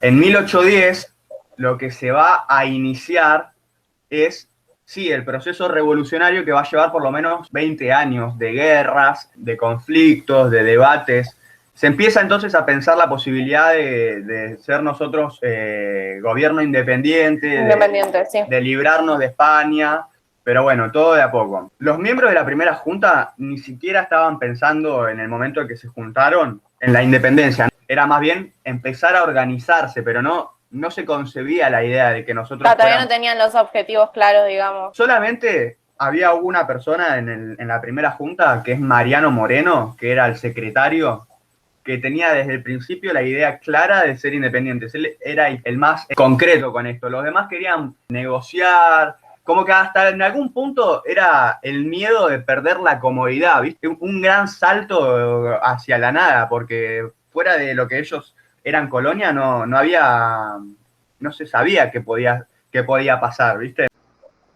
En 1810 lo que se va a iniciar es, sí, el proceso revolucionario que va a llevar por lo menos 20 años de guerras, de conflictos, de debates. Se empieza entonces a pensar la posibilidad de ser nosotros gobierno independiente, Independiente, sí. de librarnos de España, pero bueno, todo de a poco. Los miembros de la primera junta ni siquiera estaban pensando en el momento en que se juntaron en la independencia. Era más bien empezar a organizarse, pero no se concebía la idea de que nosotros Todavía fuéramos... no tenían los objetivos claros, digamos. Solamente había una persona en la primera junta, que es Mariano Moreno, que era el secretario, que tenía desde el principio la idea clara de ser independientes. Él era el más concreto con esto. Los demás querían negociar, como que hasta en algún punto era el miedo de perder la comodidad, ¿viste? Un gran salto hacia la nada, porque fuera de lo que ellos eran colonia, no había, no se sabía qué podía pasar, ¿viste?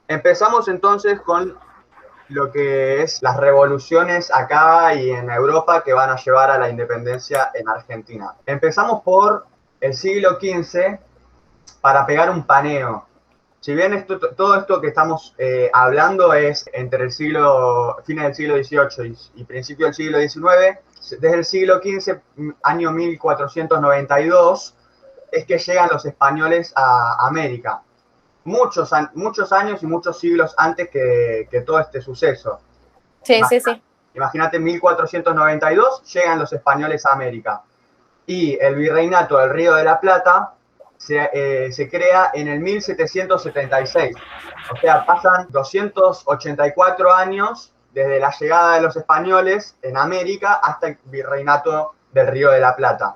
Empezamos entonces con lo que es las revoluciones acá y en Europa que van a llevar a la independencia en Argentina. Empezamos por el siglo XV para pegar un paneo. Si bien todo esto que estamos hablando es entre el fines del siglo XVIII y principio del siglo XIX, desde el siglo XV, año 1492, es que llegan los españoles a América. Muchos años y muchos siglos antes que todo este suceso. Sí, sí, sí. Imagínate, en 1492 llegan los españoles a América y el virreinato del Río de la Plata se crea en el 1776. O sea, pasan 284 años desde la llegada de los españoles en América hasta el virreinato del Río de la Plata.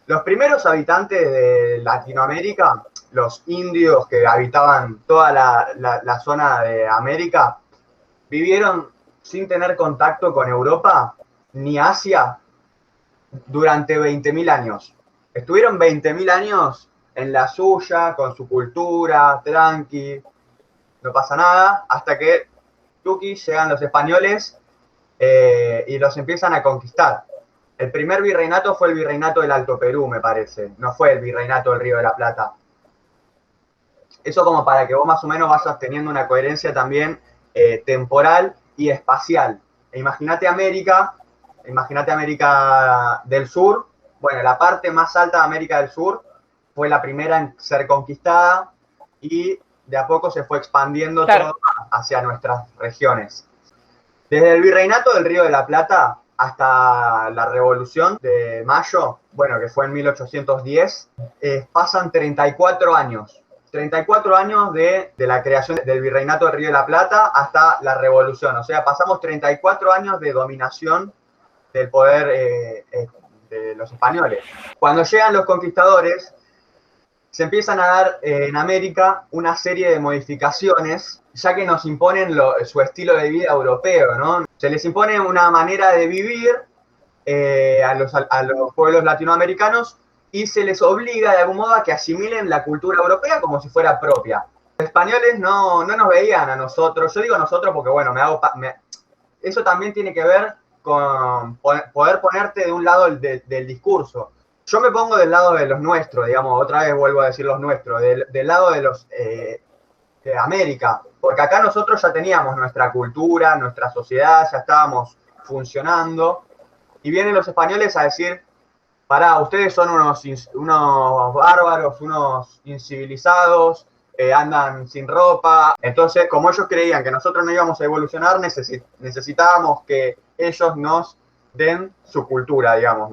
Los primeros habitantes de Latinoamérica, los indios que habitaban toda la zona de América, vivieron sin tener contacto con Europa ni Asia durante 20.000 años. Estuvieron 20.000 años en la suya, con su cultura, tranqui, no pasa nada, hasta que tuki llegan los españoles y los empiezan a conquistar. El primer virreinato fue el virreinato del Alto Perú, me parece. No fue el virreinato del Río de la Plata. Eso como para que vos más o menos vayas teniendo una coherencia también temporal y espacial. Imagínate América del Sur. Bueno, la parte más alta de América del Sur fue la primera en ser conquistada y de a poco se fue expandiendo todo hacia nuestras regiones. Desde el virreinato del Río de la Plata hasta la Revolución de Mayo, bueno, que fue en 1810, pasan 34 años. 34 años de la creación del virreinato del Río de la Plata hasta la Revolución. O sea, pasamos 34 años de dominación del poder de los españoles. Cuando llegan los conquistadores, se empiezan a dar en América una serie de modificaciones, ya que nos imponen su estilo de vida europeo, ¿no? Se les impone una manera de vivir a los pueblos latinoamericanos y se les obliga de algún modo a que asimilen la cultura europea como si fuera propia. Los españoles no nos veían a nosotros, yo digo nosotros porque bueno, eso también tiene que ver con poder ponerte de un lado del discurso. Yo me pongo del lado de los nuestros, digamos, otra vez vuelvo a decir los nuestros, del lado de los de América, porque acá nosotros ya teníamos nuestra cultura, nuestra sociedad, ya estábamos funcionando, y vienen los españoles a decir, pará, ustedes son unos bárbaros, unos incivilizados, andan sin ropa. Entonces, como ellos creían que nosotros no íbamos a evolucionar, necesitábamos que ellos nos den su cultura, digamos.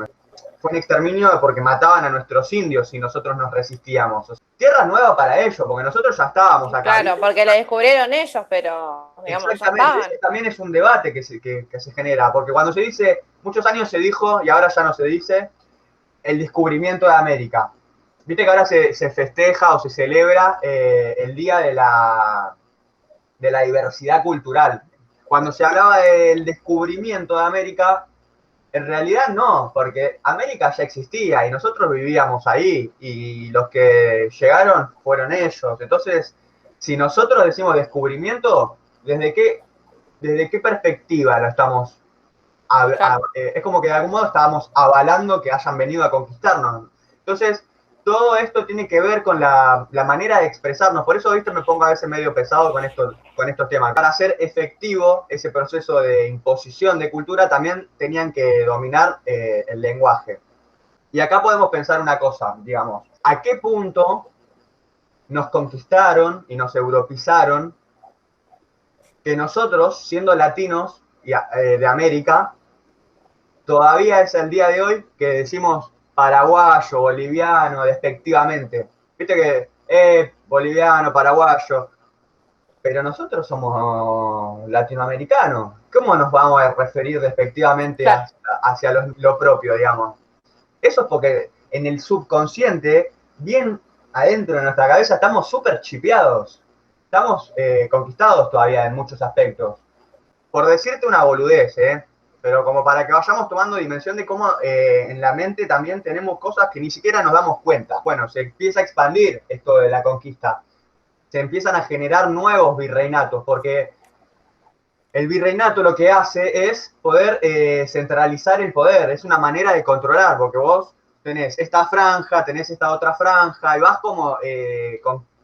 Fue un exterminio porque mataban a nuestros indios y nosotros nos resistíamos. O sea, tierra nueva para ellos, porque nosotros ya estábamos acá. Claro, porque lo descubrieron ellos, pero digamos, ya estaban. Ese también es un debate que se genera, porque cuando se dice, muchos años se dijo, y ahora ya no se dice, el descubrimiento de América. Viste que ahora se festeja o se celebra el Día de la Diversidad Cultural. Cuando se hablaba del descubrimiento de América, en realidad no, porque América ya existía y nosotros vivíamos ahí y los que llegaron fueron ellos. Entonces, si nosotros decimos descubrimiento, ¿desde qué perspectiva lo estamos? Es como que de algún modo estábamos avalando que hayan venido a conquistarnos. Entonces, todo esto tiene que ver con la manera de expresarnos. Por eso, viste, me pongo a veces medio pesado con estos temas. Para hacer efectivo ese proceso de imposición de cultura, también tenían que dominar el lenguaje. Y acá podemos pensar una cosa, digamos, ¿a qué punto nos conquistaron y nos europeizaron que nosotros, siendo latinos de América, todavía es el día de hoy que decimos paraguayo, boliviano, despectivamente? Viste que, boliviano, paraguayo, pero nosotros somos latinoamericanos. ¿Cómo nos vamos a referir despectivamente Claro. hacia lo propio, digamos? Eso es porque en el subconsciente, bien adentro de nuestra cabeza, estamos súper chipeados. Estamos conquistados todavía en muchos aspectos. Por decirte una boludez, pero como para que vayamos tomando dimensión de cómo en la mente también tenemos cosas que ni siquiera nos damos cuenta. Bueno, se empieza a expandir esto de la conquista. Se empiezan a generar nuevos virreinatos, porque el virreinato lo que hace es poder centralizar el poder, es una manera de controlar, porque vos tenés esta franja, tenés esta otra franja, y vas como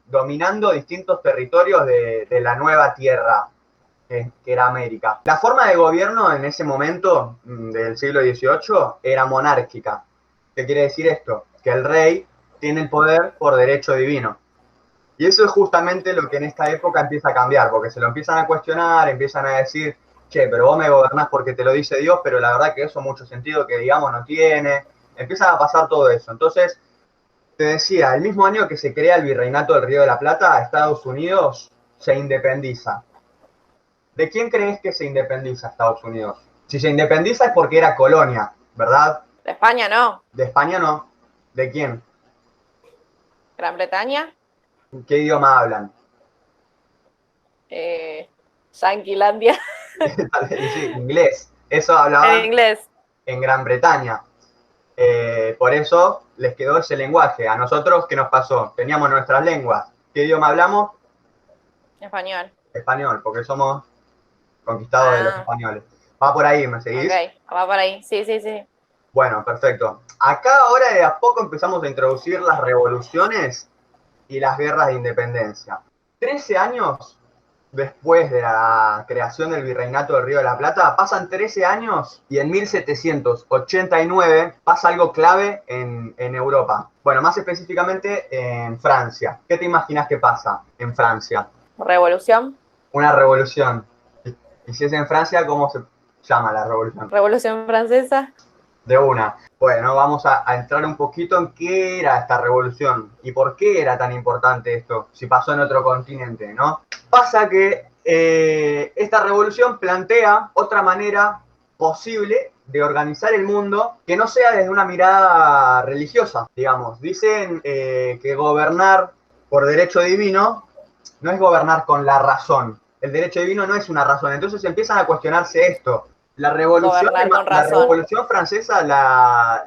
dominando distintos territorios de la nueva tierra, que era América. La forma de gobierno en ese momento del siglo XVIII era monárquica. ¿Qué quiere decir esto? Que el rey tiene el poder por derecho divino. Y eso es justamente lo que en esta época empieza a cambiar, porque se lo empiezan a cuestionar, empiezan a decir, che, pero vos me gobernás porque te lo dice Dios, pero la verdad que eso mucho sentido que digamos no tiene. Empieza a pasar todo eso. Entonces, te decía, el mismo año que se crea el Virreinato del Río de la Plata, Estados Unidos se independiza. ¿De quién crees que se independiza Estados Unidos? Si se independiza es porque era colonia, ¿verdad? De España no. De España no. ¿De quién? Gran Bretaña. ¿Qué idioma hablan? Yanquilandia. Sí, inglés. Eso hablaban En inglés. en Gran Bretaña. Por eso les quedó ese lenguaje. A nosotros, ¿qué nos pasó? Teníamos nuestras lenguas. ¿Qué idioma hablamos? Español. Español, porque somos conquistados de los españoles. Va por ahí, ¿me seguís? Ok, va por ahí. Sí, sí, sí. Bueno, perfecto. Acá ahora de a poco empezamos a introducir las revoluciones y las guerras de independencia. 13 años después de la creación del Virreinato del Río de la Plata, pasan 13 años y en 1789 pasa algo clave en Europa. Bueno, más específicamente en Francia. ¿Qué te imaginas que pasa en Francia? Revolución. Una revolución. Y si es en Francia, ¿cómo se llama la revolución? Revolución Francesa. De una. Bueno, vamos a entrar un poquito en qué era esta revolución y por qué era tan importante esto, si pasó en otro continente, ¿no? Pasa que esta revolución plantea otra manera posible de organizar el mundo que no sea desde una mirada religiosa, digamos. Dicen que gobernar por derecho divino no es gobernar con la razón. El derecho divino no es una razón. Entonces empiezan a cuestionarse esto. La revolución francesa la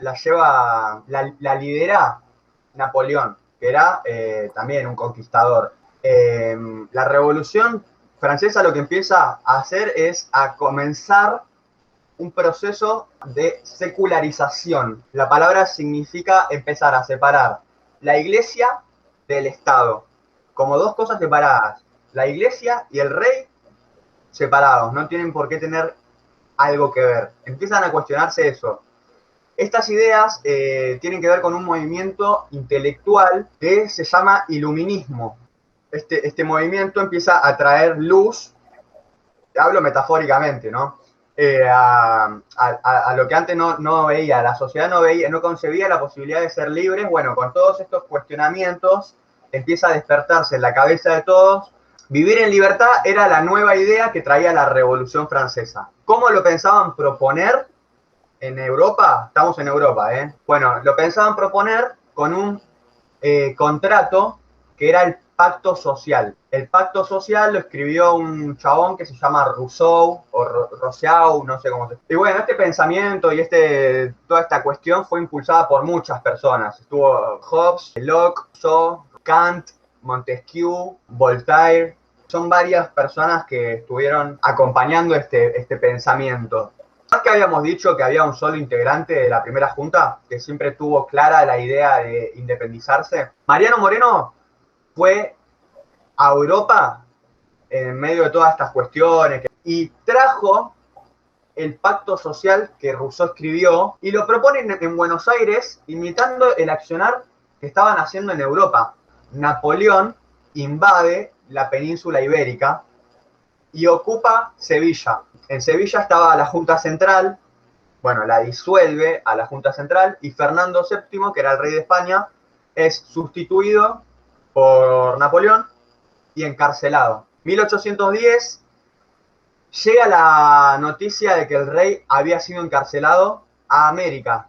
lidera Napoleón, que era también un conquistador. La revolución francesa lo que empieza a hacer es a comenzar un proceso de secularización. La palabra significa empezar a separar la iglesia del Estado, como dos cosas separadas. La iglesia y el rey separados, no tienen por qué tener algo que ver. Empiezan a cuestionarse eso. Estas ideas tienen que ver con un movimiento intelectual que se llama iluminismo. Este movimiento empieza a traer luz, hablo metafóricamente, ¿no? A lo que antes no veía, la sociedad no concebía la posibilidad de ser libres. Bueno, con todos estos cuestionamientos empieza a despertarse en la cabeza de todos. Vivir en libertad era la nueva idea que traía la Revolución Francesa. ¿Cómo lo pensaban proponer en Europa? Estamos en Europa, ¿eh? Bueno, lo pensaban proponer con un contrato que era el pacto social. El pacto social lo escribió un chabón que se llama Rousseau o Rousseau, no sé cómo se... Y bueno, este pensamiento y toda esta cuestión fue impulsada por muchas personas. Estuvo Hobbes, Locke, Rousseau, Kant, Montesquieu, Voltaire. Son varias personas que estuvieron acompañando este pensamiento. ¿Sabes que habíamos dicho que había un solo integrante de la primera junta que siempre tuvo clara la idea de independizarse? Mariano Moreno fue a Europa en medio de todas estas cuestiones y trajo el pacto social que Rousseau escribió y lo proponen en Buenos Aires imitando el accionar que estaban haciendo en Europa. Napoleón invade la península ibérica y ocupa Sevilla. En Sevilla estaba la Junta Central, bueno, la disuelve a la Junta Central y Fernando VII, que era el rey de España, es sustituido por Napoleón y encarcelado. 1810 llega la noticia de que el rey había sido encarcelado a América.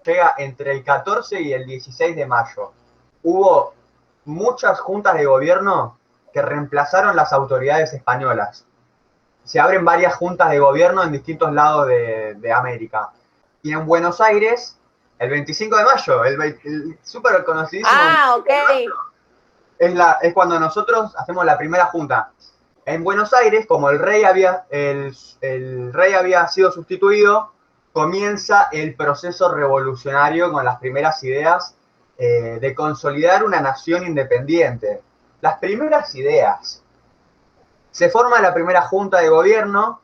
Llega entre el 14 y el 16 de mayo. Hubo muchas juntas de gobierno que reemplazaron las autoridades españolas. Se abren varias juntas de gobierno en distintos lados de América. Y en Buenos Aires, el 25 de mayo, el súper conocidísimo. Ah, ok. Es cuando nosotros hacemos la primera junta. En Buenos Aires, como el rey había sido sustituido, comienza el proceso revolucionario con las primeras ideas de consolidar una nación independiente. Las primeras ideas. Se forma la primera junta de gobierno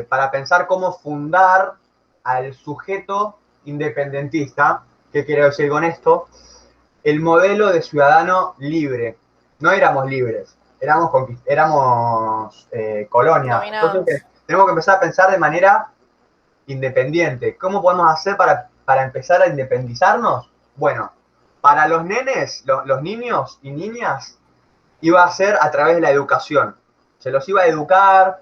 para pensar cómo fundar al sujeto independentista. ¿Qué quiero decir con esto? El modelo de ciudadano libre. No éramos libres, éramos colonia. Entonces tenemos que empezar a pensar de manera independiente. ¿Cómo podemos hacer para empezar a independizarnos? Bueno, para los nenes, los niños y niñas, iba a ser a través de la educación. Se los iba a educar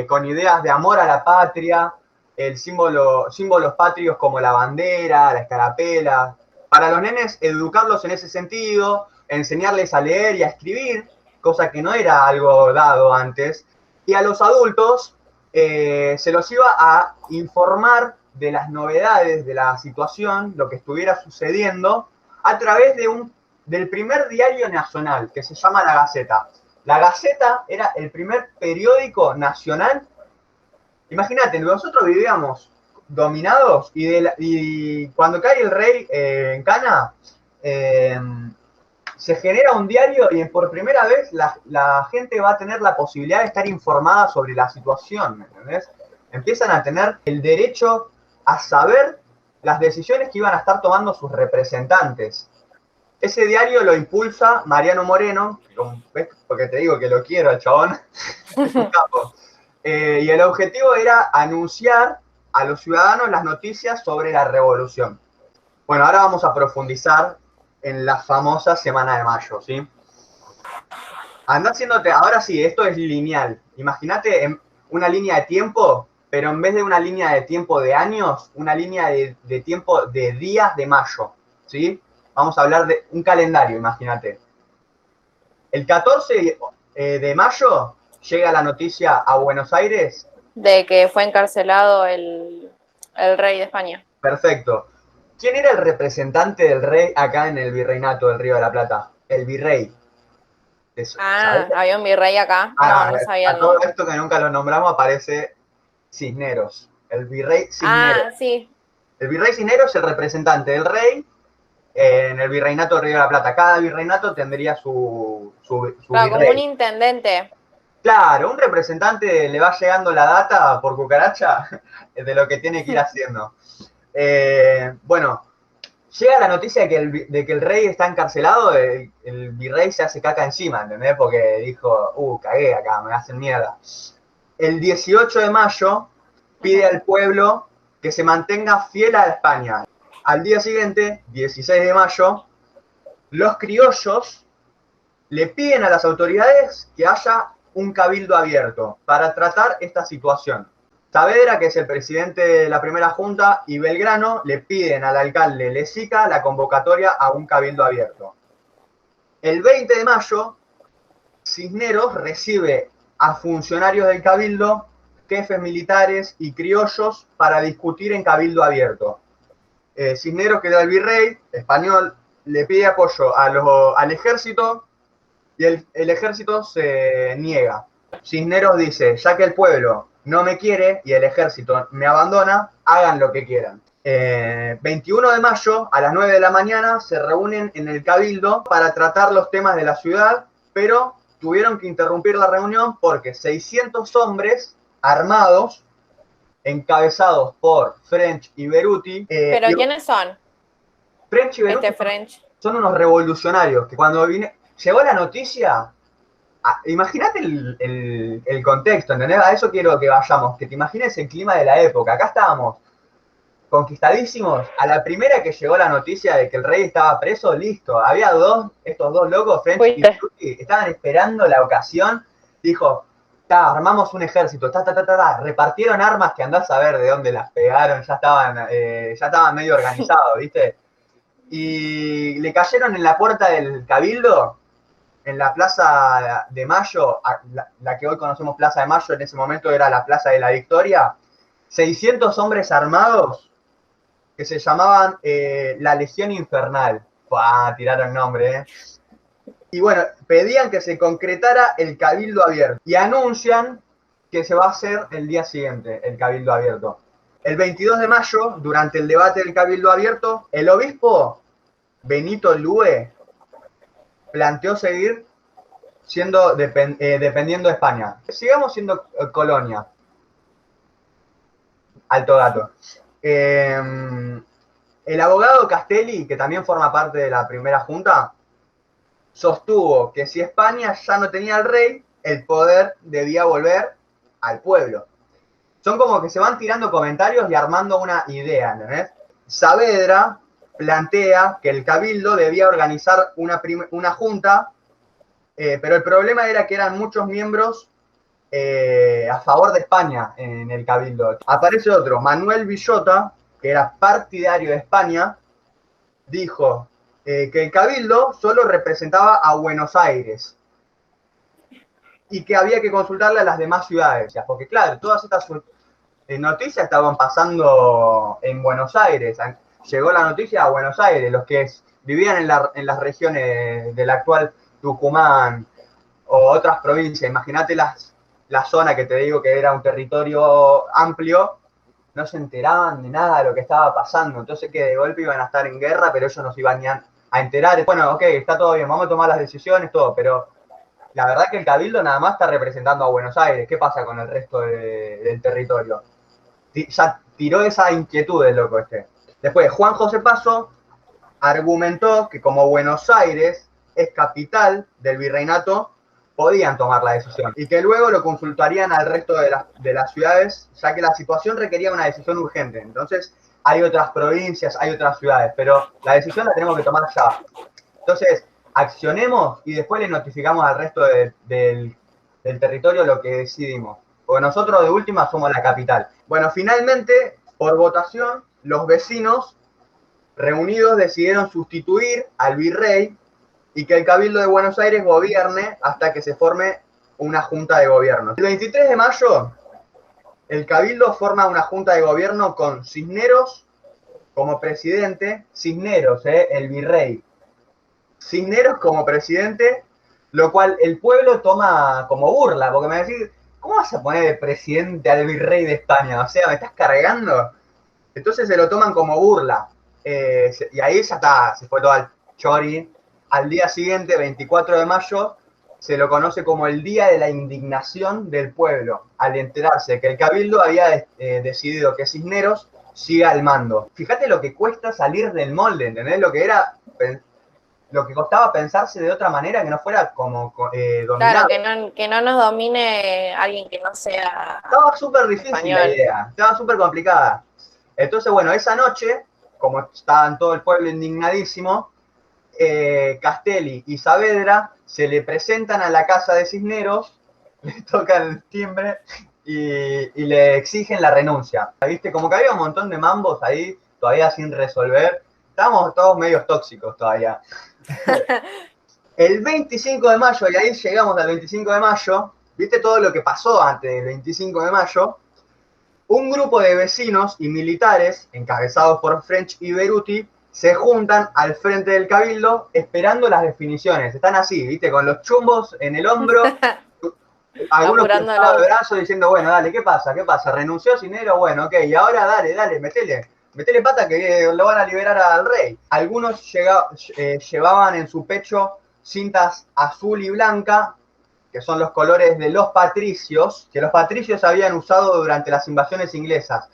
con ideas de amor a la patria, símbolos patrios como la bandera, la escarapela. Para los nenes, educarlos en ese sentido, enseñarles a leer y a escribir, cosa que no era algo dado antes. Y a los adultos se los iba a informar de las novedades de la situación, lo que estuviera sucediendo, a través del primer diario nacional, que se llama La Gaceta. La Gaceta era el primer periódico nacional. Imagínate, nosotros vivíamos dominados y cuando cae el rey en Cana, se genera un diario y por primera vez la gente va a tener la posibilidad de estar informada sobre la situación, ¿me entendés? Empiezan a tener el derecho a saber las decisiones que iban a estar tomando sus representantes. Ese diario lo impulsa Mariano Moreno, ¿ves? Porque te digo que lo quiero al chabón, es un capo. Y el objetivo era anunciar a los ciudadanos las noticias sobre la revolución. Bueno, ahora vamos a profundizar en la famosa Semana de Mayo, ¿sí? Anda haciéndote, ahora sí, esto es lineal. Imagínate una línea de tiempo, pero en vez de una línea de tiempo de años, una línea de tiempo de días de mayo, ¿sí? Vamos a hablar de un calendario, imagínate. El 14 de mayo llega la noticia a Buenos Aires. De que fue encarcelado el rey de España. Perfecto. ¿Quién era el representante del rey acá en el virreinato del Río de la Plata? El virrey. Eso, ¿sabes? Había un virrey acá. No sabía. A todo esto que nunca lo nombramos aparece Cisneros. El virrey Cisneros. Sí. El virrey Cisneros es el representante del rey en el virreinato del Río de la Plata. Cada virreinato tendría su claro, virrey. Como un intendente. Claro, un representante le va llegando la data por cucaracha de lo que tiene que ir haciendo. Bueno, llega la noticia de que el rey está encarcelado, el virrey se hace caca encima, ¿entendés? Porque dijo, cagué acá, me hacen mierda. El 18 de mayo pide al pueblo que se mantenga fiel a España. Al día siguiente, 16 de mayo, los criollos le piden a las autoridades que haya un cabildo abierto para tratar esta situación. Saavedra, que es el presidente de la primera junta, y Belgrano le piden al alcalde Lezica la convocatoria a un cabildo abierto. El 20 de mayo, Cisneros recibe a funcionarios del cabildo, jefes militares y criollos para discutir en cabildo abierto. Cisneros, que era el virrey español, le pide apoyo al ejército y el ejército se niega. Cisneros dice, ya que el pueblo no me quiere y el ejército me abandona, hagan lo que quieran. 21 de mayo, a las 9 de la mañana, se reúnen en el Cabildo para tratar los temas de la ciudad, pero tuvieron que interrumpir la reunión porque 600 hombres armados, encabezados por French y Beruti. ¿Pero quiénes son? French y Beruti French son unos revolucionarios que cuando llegó la noticia, imagínate el contexto, ¿entendés? A eso quiero que vayamos, que te imagines el clima de la época. Acá estábamos conquistadísimos. A la primera que llegó la noticia de que el rey estaba preso, listo. Había estos dos locos, French y Beruti, estaban esperando la ocasión. Dijo, armamos un ejército, repartieron armas que andás a ver de dónde las pegaron, ya estaban medio organizados, ¿viste? Y le cayeron en la puerta del Cabildo, en la Plaza de Mayo, la que hoy conocemos Plaza de Mayo, en ese momento era la Plaza de la Victoria, 600 hombres armados que se llamaban la Legión Infernal. Tiraron nombre, ¿eh? Y bueno, pedían que se concretara el Cabildo Abierto y anuncian que se va a hacer el día siguiente, el Cabildo Abierto. El 22 de mayo, durante el debate del Cabildo Abierto, el obispo Benito Lue planteó seguir dependiendo de España. Sigamos siendo colonia. Alto dato. El abogado Castelli, que también forma parte de la primera junta, sostuvo que si España ya no tenía al rey, el poder debía volver al pueblo. Son como que se van tirando comentarios y armando una idea, ¿entendés? Saavedra plantea que el Cabildo debía organizar una junta, pero el problema era que eran muchos miembros a favor de España en el Cabildo. Aparece otro, Manuel Villota, que era partidario de España, dijo que el Cabildo solo representaba a Buenos Aires y que había que consultarle a las demás ciudades, porque claro, todas estas noticias estaban pasando en Buenos Aires. Llegó la noticia a Buenos Aires, los que vivían en las regiones del actual Tucumán o otras provincias. Imagínate la zona que te digo que era un territorio amplio, no se enteraban de nada de lo que estaba pasando. Entonces que de golpe iban a estar en guerra, pero ellos no se iban ni a enterar. Bueno, ok, está todo bien, vamos a tomar las decisiones, todo, pero la verdad que el Cabildo nada más está representando a Buenos Aires. ¿Qué pasa con el resto del territorio? Ya tiró esa inquietud el loco este. Después, Juan José Paso argumentó que como Buenos Aires es capital del virreinato, podían tomar la decisión y que luego lo consultarían al resto de las ciudades, ya que la situación requería una decisión urgente. Entonces, hay otras provincias, hay otras ciudades, pero la decisión la tenemos que tomar ya. Entonces, accionemos y después le notificamos al resto del territorio lo que decidimos. Porque nosotros de última somos la capital. Bueno, finalmente, por votación, los vecinos reunidos decidieron sustituir al virrey y que el Cabildo de Buenos Aires gobierne hasta que se forme una junta de gobierno. El 23 de mayo, el Cabildo forma una junta de gobierno con Cisneros como presidente. Cisneros, el virrey. Cisneros como presidente, lo cual el pueblo toma como burla, porque me decís, ¿cómo vas a poner de presidente al virrey de España? O sea, ¿me estás cargando? Entonces se lo toman como burla. Y ahí ya está, se fue todo al chori. Al día siguiente, 24 de mayo, se lo conoce como el Día de la Indignación del Pueblo, al enterarse que el Cabildo había decidido que Cisneros siga al mando. Fíjate lo que cuesta salir del molde, ¿entendés? Lo que costaba pensarse de otra manera, que no fuera como dominado. Claro, que no nos domine alguien que no sea Estaba súper difícil español. la idea, estaba súper complicada. Entonces, bueno, esa noche, como estaban todo el pueblo indignadísimo, Castelli y Saavedra se le presentan a la casa de Cisneros, le tocan el timbre y le exigen la renuncia. ¿Viste? Como que había un montón de mambos ahí todavía sin resolver. Estábamos todos medios tóxicos todavía. El 25 de mayo, y ahí llegamos al 25 de mayo, ¿viste todo lo que pasó antes del 25 de mayo? Un grupo de vecinos y militares, encabezados por French y Beruti, se juntan al frente del Cabildo esperando las definiciones. Están así, ¿viste? Con los chumbos en el hombro, Algunos Apurándolo. cruzaban el brazo diciendo, bueno, dale, ¿qué pasa? ¿Qué pasa? ¿Renunció Cinero? Bueno, ok, y ahora dale, metele pata que lo van a liberar al rey. Algunos llevaban en su pecho cintas azul y blanca, que son los colores de los patricios, que los patricios habían usado durante las invasiones inglesas.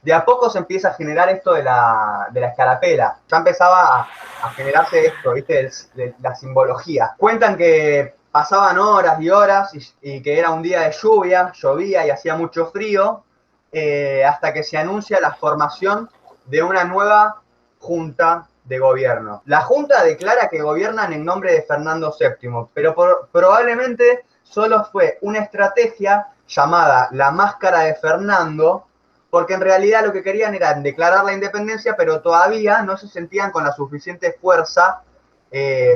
De a poco se empieza a generar esto de la escarapela. Ya empezaba a generarse esto, ¿viste? De la simbología. Cuentan que pasaban horas y horas y que era un día de lluvia, llovía y hacía mucho frío, hasta que se anuncia la formación de una nueva junta de gobierno. La junta declara que gobiernan en nombre de Fernando VII, pero probablemente solo fue una estrategia llamada la máscara de Fernando, porque en realidad lo que querían era declarar la independencia, pero todavía no se sentían con la suficiente fuerza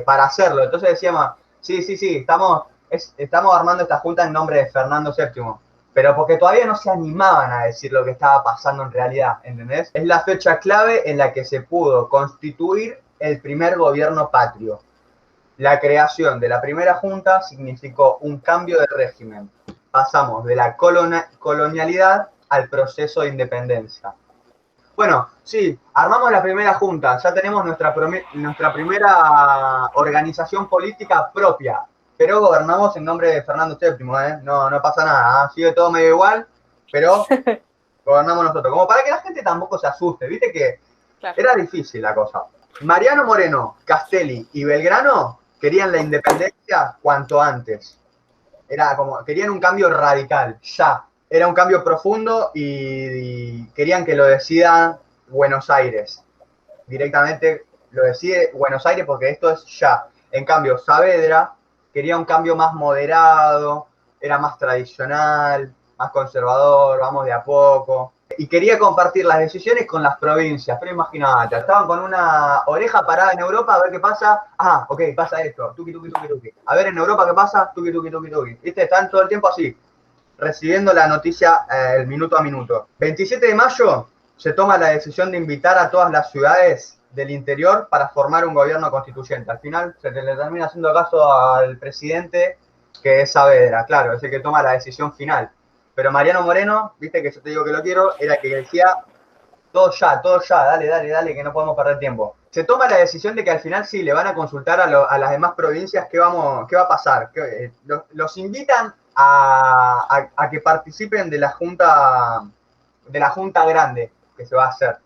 para hacerlo. Entonces decíamos, sí, estamos armando esta junta en nombre de Fernando VII, pero porque todavía no se animaban a decir lo que estaba pasando en realidad, ¿entendés? Es la fecha clave en la que se pudo constituir el primer gobierno patrio. La creación de la primera junta significó un cambio de régimen. Pasamos de la colonialidad al proceso de independencia. Bueno, sí, armamos la primera junta, ya tenemos nuestra primera organización política propia, pero gobernamos en nombre de Fernando VII, ¿eh? No pasa nada, ¿eh? Sigue todo medio igual, pero gobernamos nosotros. Como para que la gente tampoco se asuste, viste que Claro. era difícil la cosa. Mariano Moreno, Castelli y Belgrano querían la independencia cuanto antes. Era como, querían un cambio radical, ya. Era un cambio profundo y querían que lo decida Buenos Aires. Directamente lo decide Buenos Aires porque esto es ya. En cambio, Saavedra quería un cambio más moderado, era más tradicional, más conservador, vamos de a poco. Y quería compartir las decisiones con las provincias. Pero imagínate, estaban con una oreja parada en Europa a ver qué pasa. Ah, ok, pasa esto. Tuki, tuki, tuki, tuki. A ver en Europa qué pasa. Tuki, tuki, tuki, tuki. ¿Viste? Están todo el tiempo así, recibiendo la noticia el minuto a minuto. 27 de mayo se toma la decisión de invitar a todas las ciudades del interior para formar un gobierno constituyente. Al final se le termina haciendo caso al presidente, que es Saavedra, claro, es el que toma la decisión final. Pero Mariano Moreno, viste que yo te digo que lo quiero, era que decía todo ya, dale, que no podemos perder tiempo. Se toma la decisión de que al final sí, le van a consultar a las demás provincias qué va a pasar. Los invitan a que participen de la junta grande que se va a hacer.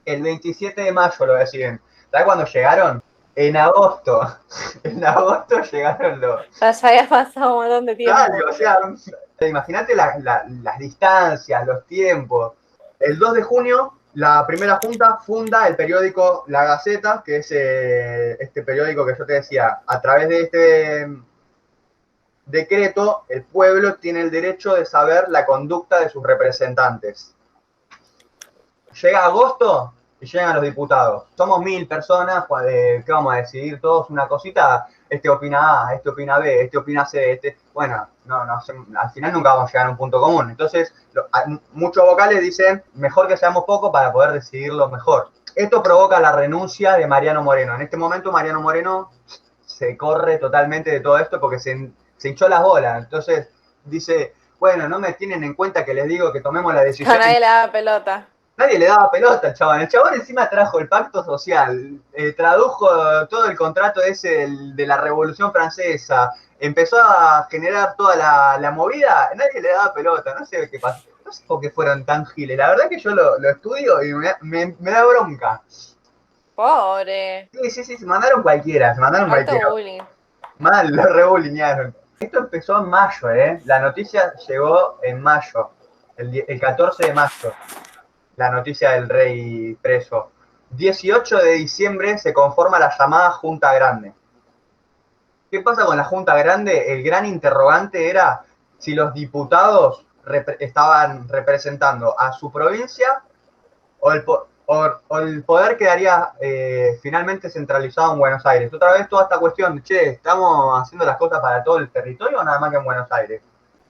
El 27 de mayo lo deciden. ¿Sabes cuándo llegaron? En agosto. En agosto llegaron los... Ya había pasado un montón de tiempo. Dale, o sea, imagínate las distancias, los tiempos. El 2 de junio, la primera junta funda el periódico La Gaceta, que es este periódico que yo te decía. A través de este decreto, el pueblo tiene el derecho de saber la conducta de sus representantes. Llega agosto y llegan los diputados. Somos 1000 personas, ¿qué vamos a decidir todos? Una cosita, este opina A, este opina B, este opina C, bueno, al final nunca vamos a llegar a un punto común. Entonces, muchos vocales dicen, mejor que seamos pocos para poder decidirlo mejor. Esto provoca la renuncia de Mariano Moreno. En este momento Mariano Moreno se corre totalmente de todo esto porque se hinchó las bolas. Entonces dice, bueno, no me tienen en cuenta que les digo que tomemos la decisión. A nadie le da pelota. Nadie le daba pelota al chabón. El chabón encima trajo el pacto social, tradujo todo el contrato ese de la Revolución Francesa, empezó a generar toda la movida, nadie le daba pelota, no sé qué pasó. No sé por qué fueron tan giles. La verdad que yo lo estudio y me da bronca. Pobre. Sí, se mandaron cualquiera, Alto bullying. Mal, lo rebulinearon. Esto empezó en mayo, La noticia llegó en mayo, el 14 de mayo. La noticia del rey preso. 18 de diciembre se conforma la llamada Junta Grande. ¿Qué pasa con la Junta Grande? El gran interrogante era si los diputados estaban representando a su provincia o el poder quedaría finalmente centralizado en Buenos Aires. Otra vez toda esta cuestión de, ¿estamos haciendo las cosas para todo el territorio o nada más que en Buenos Aires?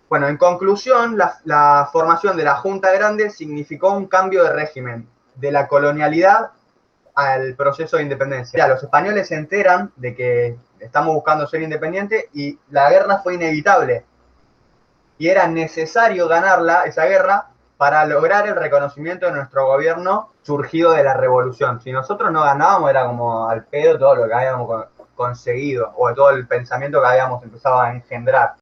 Bueno, en conclusión, la formación de la Junta Grande significó un cambio de régimen, de la colonialidad al proceso de independencia. Los españoles se enteran de que estamos buscando ser independientes y la guerra fue inevitable. y era necesario ganarla, esa guerra, para lograr el reconocimiento de nuestro gobierno surgido de la revolución. Si nosotros no ganábamos, era como al pedo todo lo que habíamos conseguido, o todo el pensamiento que habíamos empezado a engendrar.